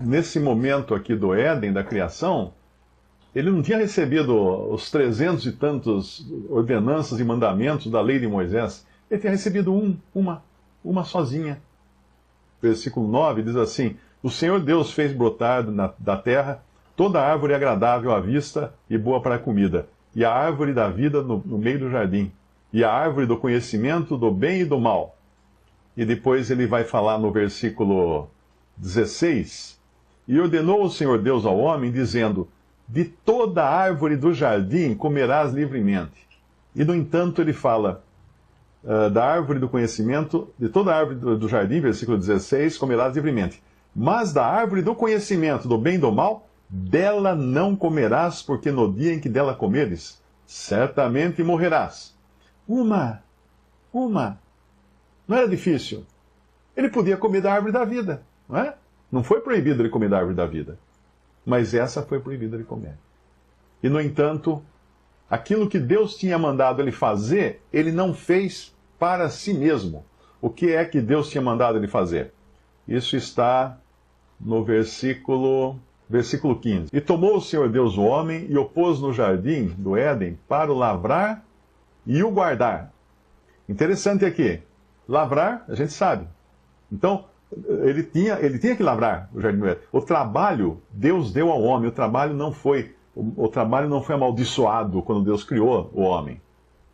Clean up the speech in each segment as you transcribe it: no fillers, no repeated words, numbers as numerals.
nesse momento aqui do Éden, da criação, ele não tinha recebido os 300 e tantos ordenanças e mandamentos da lei de Moisés. Ele tinha recebido uma sozinha. Versículo 9 diz assim: O Senhor Deus fez brotar da terra toda árvore agradável à vista e boa para a comida, e a árvore da vida no meio do jardim, e a árvore do conhecimento do bem e do mal. E depois ele vai falar no versículo 16: E ordenou o Senhor Deus ao homem, dizendo: De toda árvore do jardim comerás livremente. E no entanto ele fala da árvore do conhecimento, de toda árvore do jardim, versículo 16, comerás livremente. Mas da árvore do conhecimento do bem e do mal, dela não comerás, porque no dia em que dela comeres, certamente morrerás. Uma. Não era difícil. Ele podia comer da árvore da vida, não é? Não foi proibido ele comer da árvore da vida. Mas essa foi proibida de comer. E, no entanto, aquilo que Deus tinha mandado ele fazer, ele não fez para si mesmo. O que é que Deus tinha mandado ele fazer? Isso está no versículo 15. E tomou o Senhor Deus o homem e o pôs no jardim do Éden para o lavrar e o guardar. Interessante aqui. Lavrar, a gente sabe. Então, ele tinha que lavrar o jardim do Éden. O trabalho Deus deu ao homem. O trabalho não foi amaldiçoado quando Deus criou o homem.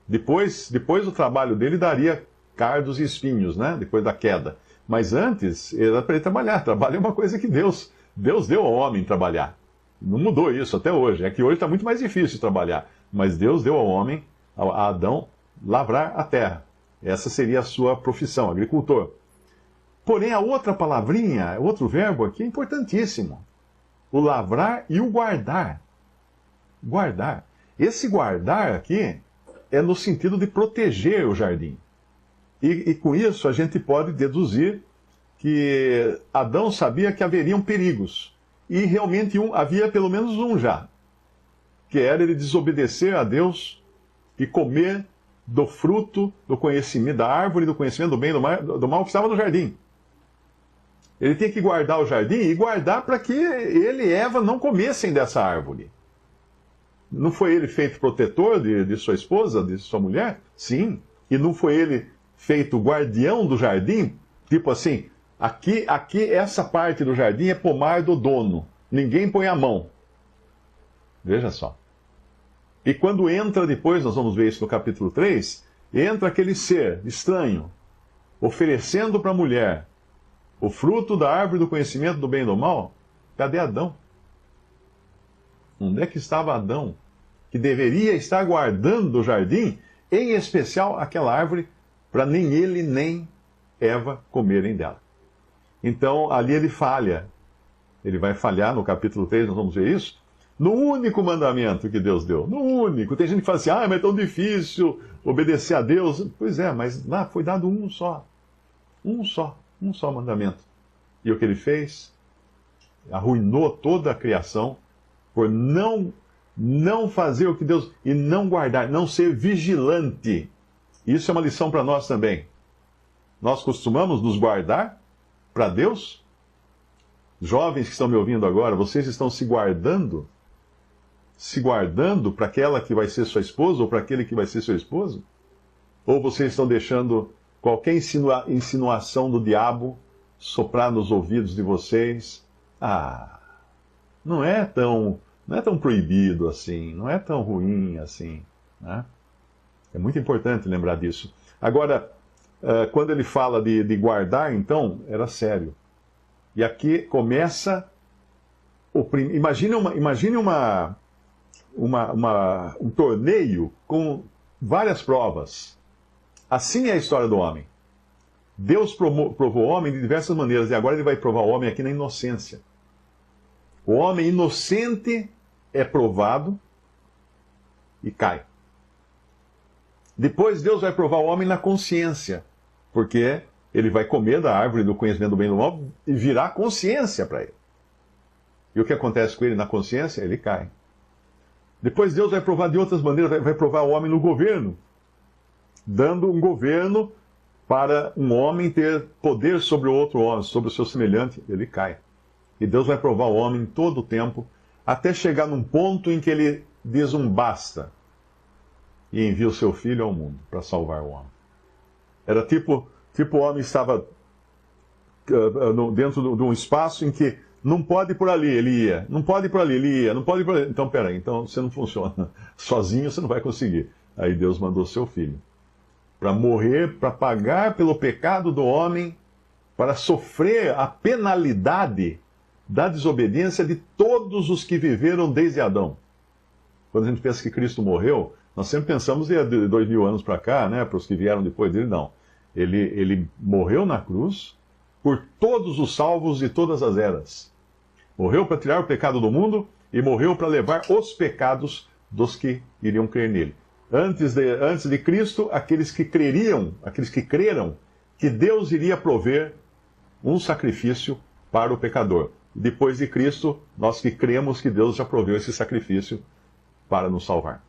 Depois o trabalho dele daria cardos e espinhos, né? Depois da queda. Mas antes, era para ele trabalhar. Trabalho é uma coisa que Deus deu ao homem trabalhar. Não mudou isso até hoje. É que hoje está muito mais difícil trabalhar. Mas Deus deu ao homem, a Adão, lavrar a terra. Essa seria a sua profissão, agricultor. Porém, a outra palavrinha, outro verbo aqui é importantíssimo. O lavrar e o guardar. Guardar. Esse guardar aqui é no sentido de proteger o jardim. E com isso a gente pode deduzir que Adão sabia que haveriam perigos. E realmente havia pelo menos um já. Que era ele desobedecer a Deus e comer do fruto do conhecimento, da árvore do conhecimento do bem e do mal que estava no jardim. Ele tinha que guardar o jardim e guardar para que ele e Eva não comessem dessa árvore. Não foi ele feito protetor de sua esposa, de sua mulher? Sim. E não foi ele feito guardião do jardim? Tipo assim, aqui essa parte do jardim é pomar do dono. Ninguém põe a mão. Veja só. E quando entra depois, nós vamos ver isso no capítulo 3, entra aquele ser estranho, oferecendo para a mulher o fruto da árvore do conhecimento do bem e do mal. Cadê Adão? Onde é que estava Adão? Que deveria estar guardando o jardim, em especial aquela árvore, para nem ele nem Eva comerem dela. Então, ali ele falha. Ele vai falhar no capítulo 3, nós vamos ver isso. No único mandamento que Deus deu. No único. Tem gente que fala assim, mas é tão difícil obedecer a Deus. Pois é, mas lá foi dado um só. Um só mandamento. E o que ele fez? Arruinou toda a criação por não fazer o que Deus... E não guardar, não ser vigilante. Isso é uma lição para nós também. Nós costumamos nos guardar para Deus? Jovens que estão me ouvindo agora, vocês estão se guardando? Se guardando para aquela que vai ser sua esposa ou para aquele que vai ser seu esposo? Ou vocês estão deixando qualquer insinuação do diabo soprar nos ouvidos de vocês? Não é tão proibido assim, não é tão ruim assim, né? É muito importante lembrar disso. Agora, quando ele fala de guardar, então, era sério. E aqui começa imagine um torneio com várias provas. Assim é a história do homem. Deus provou o homem de diversas maneiras, e agora ele vai provar o homem aqui na inocência. O homem inocente é provado e cai. Depois Deus vai provar o homem na consciência, porque ele vai comer da árvore do conhecimento do bem e do mal e virar consciência para ele. E o que acontece com ele na consciência? Ele cai. Depois Deus vai provar de outras maneiras, vai provar o homem no governo, dando um governo para um homem ter poder sobre o outro homem, sobre o seu semelhante, ele cai. E Deus vai provar o homem todo o tempo, até chegar num ponto em que ele diz um basta e envia o seu filho ao mundo para salvar o homem. Era tipo o homem estava dentro de um espaço em que não pode ir por ali, ele ia. Não pode ir por ali, ele ia. Não pode ir por ali. Então, peraí, então você não funciona. Sozinho você não vai conseguir. Aí Deus mandou o seu filho para morrer, para pagar pelo pecado do homem, para sofrer a penalidade da desobediência de todos os que viveram desde Adão. Quando a gente pensa que Cristo morreu, nós sempre pensamos de 2000 anos para cá, né, para os que vieram depois dele, não. Ele morreu na cruz por todos os salvos de todas as eras. Morreu para tirar o pecado do mundo e morreu para levar os pecados dos que iriam crer nele. Antes de Cristo, aqueles que creram que Deus iria prover um sacrifício para o pecador. Depois de Cristo, nós que cremos que Deus já proveu esse sacrifício para nos salvar.